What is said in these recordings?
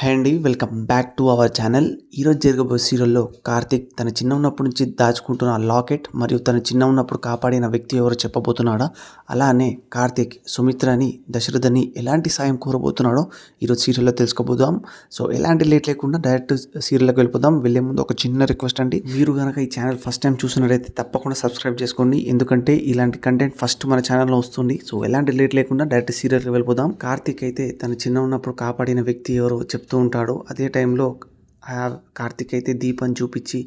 Hi అండి, welcome back to our channel. ఈరోజు జరగబోయే సీరియల్లో కార్తిక్ తన చిన్న ఉన్నప్పటి నుంచి దాచుకుంటున్న లాకెట్ మరియు తన చిన్న ఉన్నప్పుడు కాపాడిన వ్యక్తి ఎవరో చెప్పబోతున్నాడా, అలానే కార్తిక్ సుమిత్రని దశరథని ఎలాంటి సాయం కోరబోతున్నాడో ఈరోజు సీరియల్లో తెలుసుకోబోదాం. సో ఎలాంటి లేట్ లేకుండా డైరెక్ట్ సీరియల్లోకి వెళ్ళిపోదాం. వెళ్ళే ముందు ఒక చిన్న రిక్వెస్ట్ అండి, మీరు కనుక ఈ ఛానల్ ఫస్ట్ టైం చూసినట్లయితే తప్పకుండా సబ్స్క్రైబ్ చేసుకోండి, ఎందుకంటే ఇలాంటి కంటెంట్ ఫస్ట్ మన ఛానల్లో వస్తుంది. సో ఎలాంటి లేట్ లేకుండా డైరెక్ట్ సీరియల్కి వెళ్ళిపోదాం. కార్తిక్ అయితే తన చిన్న ఉన్నప్పుడు కాపాడిన వ్యక్తి ఎవరో చెప్తూ ఉంటాడు. అదే టైంలో కార్తిక్ అయితే దీపని చూపించి,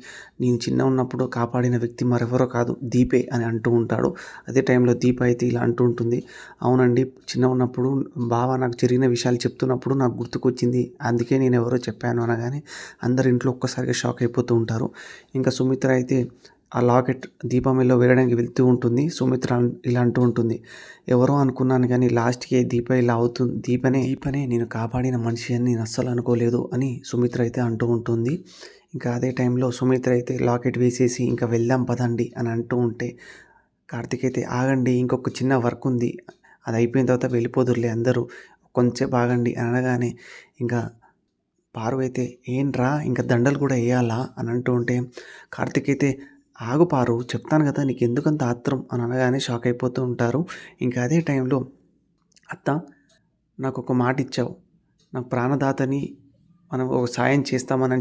నేను చిన్న ఉన్నప్పుడు కాపాడిన వ్యక్తి మరెవరో కాదు దీపే అని అంటూ ఉంటాడు. అదే టైంలో దీప అయితే ఇలా అంటూ ఉంటుంది, అవునండి, చిన్న ఉన్నప్పుడు బావ నాకు జరిగిన విషయాలు చెప్తున్నప్పుడు నాకు గుర్తుకొచ్చింది, అందుకే నేను ఎవరో చెప్పాను అనగానే అందరి ఇంట్లో ఒక్కసారిగా షాక్ అయిపోతూ ఉంటారు. ఇంకా సుమిత్ర అయితే ఆ లాకెట్ దీపంలో వేయడానికి వెళ్తూ ఉంటుంది. సుమిత్ర ఇలా అంటూ ఉంటుంది, ఎవరో అనుకున్నాను కానీ లాస్ట్కి దీప ఇలా అవుతుంది, దీపనే నేను కాపాడిన మనిషి అని నేను అస్సలు అనుకోలేదు అని సుమిత్ర అయితే అంటూ ఉంటుంది. ఇంకా అదే టైంలో సుమిత్ర అయితే లాకెట్ వేసేసి ఇంకా వెళ్దాం పదండి అని అంటూ ఉంటే కార్తిక్ అయితే ఆగండి, ఇంకొక చిన్న వర్క్ ఉంది, అది అయిపోయిన తర్వాత వెళ్ళిపోదురులే అందరూ, కొంచెంసేపు ఆగండి అని అనగానే ఇంకా పారు అయితే ఏంట్రా ఇంకా దండలు కూడా వేయాలా అని అంటూ ఉంటే కార్తిక్ అయితే ఆగు పారు, చెప్తాను కదా నీకు ఎందుకంత ఆత్రం అని అనగానే షాక్ అయిపోతూ ఉంటారు. ఇంకా అదే టైంలో అత్త, నాకు ఒక మాట ఇచ్చావు, నాకు ప్రాణదాతని మనం ఒక సాయం చేస్తామని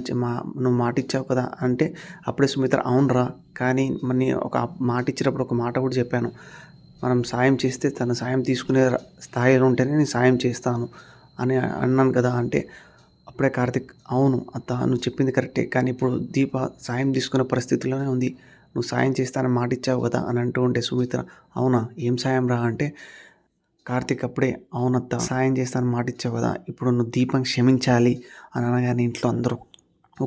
నువ్వు మాట ఇచ్చావు కదా అంటే అప్పుడే సుమిత్ర అవునరా, కానీ మరి ఒక మాట ఇచ్చినప్పుడు ఒక మాట కూడా చెప్పాను, మనం సాయం చేస్తే తన సాయం తీసుకునే స్థాయిలో ఉంటేనే నేను సాయం చేస్తాను అని అన్నాను కదా అంటే అప్పుడే కార్తిక్ అవును అత్త, నువ్వు చెప్పింది కరెక్టే, కానీ ఇప్పుడు దీప సాయం తీసుకునే పరిస్థితిలోనే ఉంది, నువ్వు సాయం చేస్తానని మాట ఇచ్చావు కదా అని అంటూ ఉంటే సుమిత్ర అవునా, ఏం సాయం రా అంటే కార్తిక్ అప్పుడే అవునత్త, సాయం చేస్తానని మాట ఇచ్చావు కదా, ఇప్పుడు నువ్వు దీపం క్షమించాలి అని అనగానే ఇంట్లో అందరూ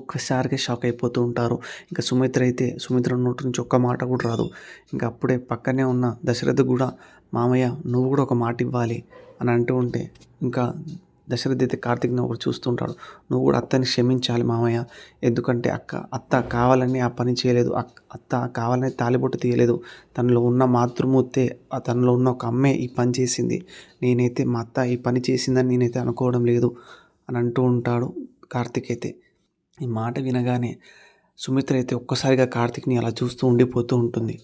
ఒక్కసారిగా షాక్ అయిపోతూ ఉంటారు. ఇంకా సుమిత్ర నోటి నుంచి ఒక్క మాట కూడా రాదు. ఇంకా అప్పుడే పక్కనే ఉన్న దశరథ్ కూడా మామయ్య నువ్వు కూడా ఒక మాట ఇవ్వాలి అని అంటూ ఉంటే ఇంకా దశరథ్ అయితే కార్తిక్ని ఒకటి చూస్తుంటాడు, నువ్వు కూడా అత్తని క్షమించాలి మామయ్య, ఎందుకంటే అత్త కావాలని ఆ పని చేయలేదు, అత్త కావాలని తాలిబొట్టు తీయలేదు, తనలో ఉన్న మాతృమూర్తే, తనలో ఉన్న ఒక అమ్మే ఈ పని చేసింది, నేనైతే మా అత్త ఈ పని చేసిందని నేనైతే అనుకోవడం లేదు అని అంటూ ఉంటాడు కార్తిక్ అయితే. ఈ మాట వినగానే సుమిత్ర అయితే ఒక్కసారిగా కార్తిక్ని అలా చూస్తూ ఉండిపోతూ ఉంటుంది.